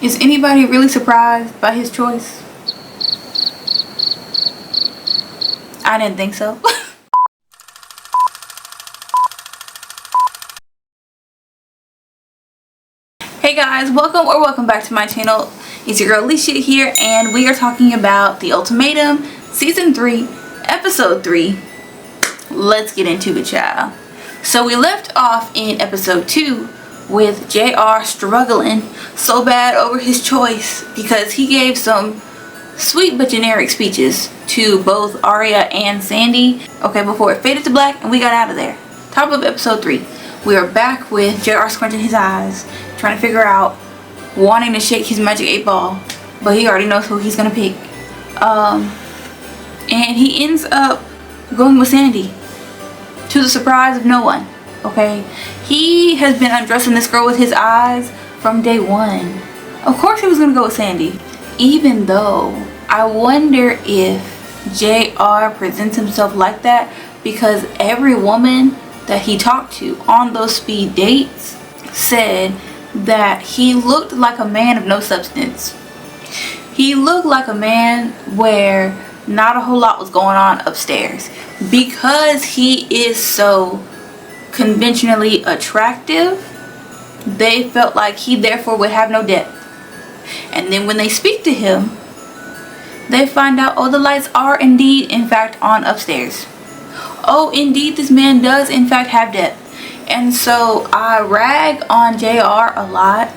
Is anybody really surprised by his choice? I didn't think so. Hey guys, welcome back to my channel. It's your girl Alicia here, and we are talking about The Ultimatum, Season 3, Episode 3. Let's get into it, child. So we left off in Episode 2 with JR struggling so bad over his choice because he gave some sweet but generic speeches to both Arya and Sandy. Okay, before it faded to black and we got out of there. Top of Episode 3. We are back with JR squinting his eyes, trying to figure out, wanting to shake his magic 8-ball, but he already knows who he's gonna pick. And he ends up going with Sandy, to the surprise of no one. Okay, he has been undressing this girl with his eyes from day one. Of course he was gonna go with Sandy, even though I wonder if JR presents himself like that because every woman that he talked to on those speed dates said that he looked like a man of no substance. He looked like a man where not a whole lot was going on upstairs because he is so conventionally attractive. They felt like he therefore would have no depth, and then when they speak to him they find out, oh, the lights are indeed in fact on upstairs. Oh, indeed this man does in fact have depth. And so I rag on JR a lot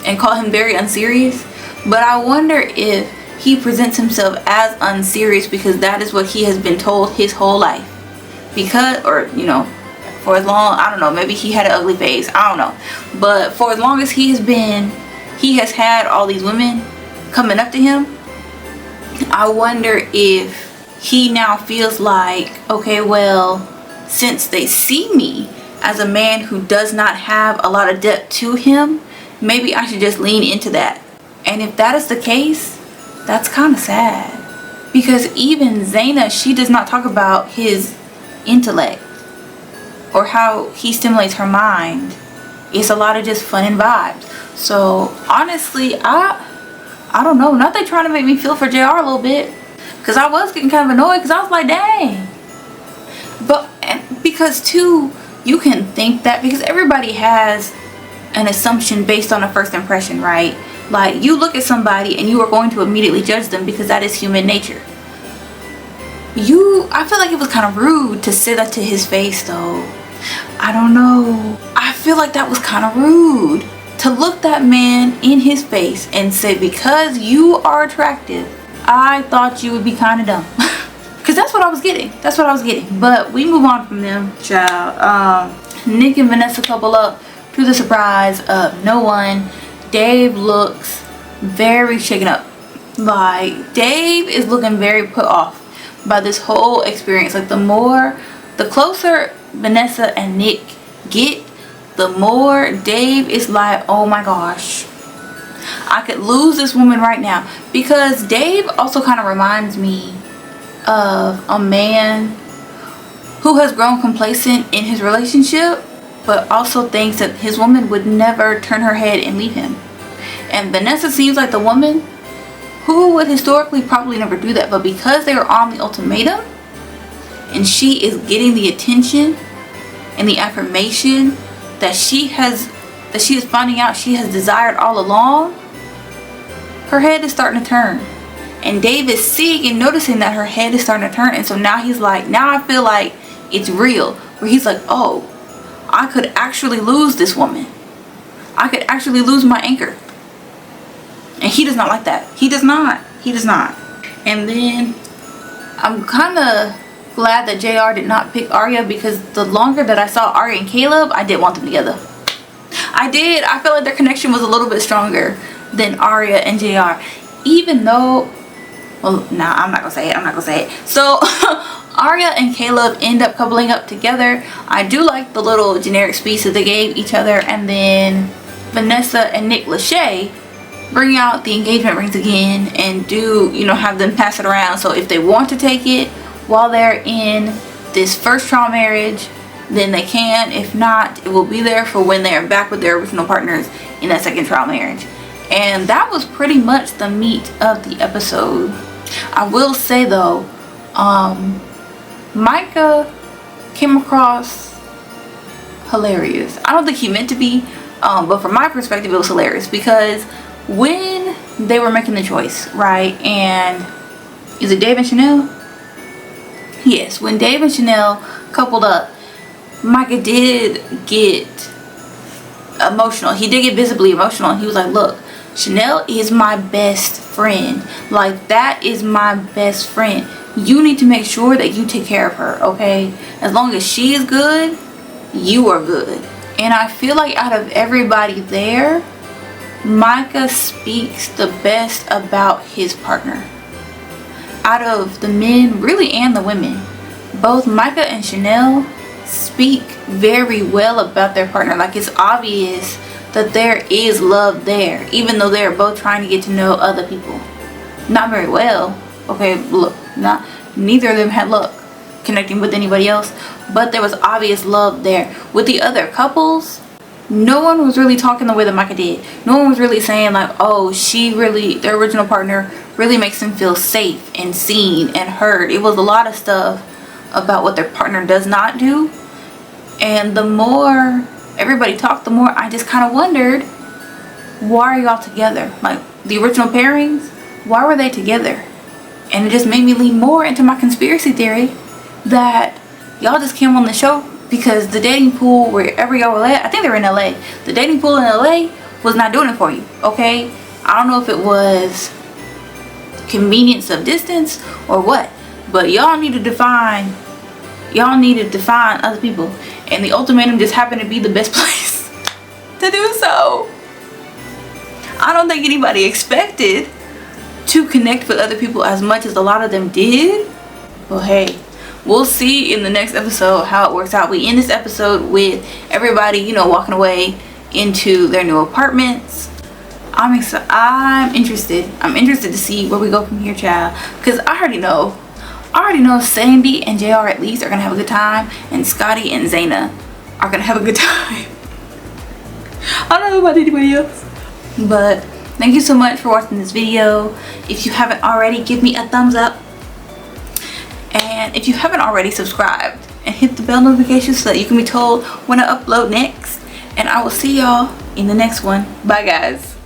and call him very unserious, but I wonder if he presents himself as unserious because that is what he has been told his whole life. Because, or you know, for as long, I don't know, maybe he had an ugly face, I don't know, but for as long as he has had all these women coming up to him, I wonder if he now feels like, okay, well, since they see me as a man who does not have a lot of depth to him, maybe I should just lean into that. And if that is the case, that's kind of sad, because even Zaina, she does not talk about his intellect or how he stimulates her mind. It's a lot of just fun and vibes. So honestly, I don't know, not they trying to make me feel for JR a little bit, because I was getting kind of annoyed because I was like, dang. But because too, you can think that because everybody has an assumption based on a first impression, right? Like, you look at somebody and you are going to immediately judge them because that is human nature. I feel like it was kind of rude to say that to his face though. I don't know. I feel like that was kind of rude to look that man in his face and say, because you are attractive, I thought you would be kind of dumb. Because that's what I was getting. That's what I was getting. But we move on from them, child. Nick and Vanessa couple up to the surprise of no one. Dave looks very shaken up. Like, Dave is looking very put off by this whole experience. Like, the closer Vanessa and Nick get, the more Dave is like, oh my gosh, I could lose this woman right now. Because Dave also kind of reminds me of a man who has grown complacent in his relationship, but also thinks that his woman would never turn her head and leave him. And Vanessa seems like the woman who would historically probably never do that, but because they are on the ultimatum and she is getting the attention and the affirmation that she is finding out she has desired all along, her head is starting to turn. And Dave is seeing and noticing that her head is starting to turn, and so now he's like, now I feel like it's real, where he's like, oh, I could actually lose this woman. I could actually lose my anchor. And he does not like that. He does not. He does not. And then I'm kind of glad that JR did not pick Arya, because the longer that I saw Arya and Caleb, I did want them together. I did. I felt like their connection was a little bit stronger than Arya and JR. Even though, well, nah, I'm not gonna say it. I'm not gonna say it. So Arya and Caleb end up coupling up together. I do like the little generic speech that they gave each other. And then Vanessa and Nick Lachey bring out the engagement rings again and do, you know, have them pass it around. So if they want to take it while they're in this first trial marriage, then they can. If not, it will be there for when they are back with their original partners in that second trial marriage. And that was pretty much the meat of the episode. I will say though, Micah came across hilarious. I don't think he meant to be, but from my perspective it was hilarious, because when they were making the choice, right, and is it Dave and Chanel? Yes, when Dave and Chanel coupled up, Micah did get emotional. He did get visibly emotional, and he was like, look, Chanel is my best friend. Like, that is my best friend. You need to make sure that you take care of her, okay? As long as she is good, you are good. And I feel like out of everybody there, Micah speaks the best about his partner. Out of the men, really, and the women, both Micah and Chanel speak very well about their partner. Like, it's obvious that there is love there, even though they're both trying to get to know other people. Not very well, okay, look, neither of them had luck connecting with anybody else, but there was obvious love there. With the other couples, no one was really talking the way that Micah did. No one was really saying like, oh, their original partner really makes them feel safe and seen and heard. It was a lot of stuff about what their partner does not do. And the more everybody talked, the more I just kind of wondered, why are y'all together? Like, the original pairings, why were they together? And it just made me lean more into my conspiracy theory that y'all just came on the show because the dating pool, wherever y'all were at, I think they were in LA, the dating pool in LA was not doing it for you, okay? I don't know if it was convenience of distance or what, but y'all need to define other people, and the Ultimatum just happened to be the best place to do so. I don't think anybody expected to connect with other people as much as a lot of them did. Well, hey, we'll see in the next episode how it works out. We end this episode with everybody, you know, walking away into their new apartments. I'm interested. I'm interested to see where we go from here, child, because I already know Sandy and JR at least are gonna have a good time, and Scotty and Zaina are gonna have a good time. I don't know about anybody else, but thank you so much for watching this video. If you haven't already, give me a thumbs up, and if you haven't already, subscribed and hit the bell notification so that you can be told when I upload next. And I will see y'all in the next one. Bye, guys.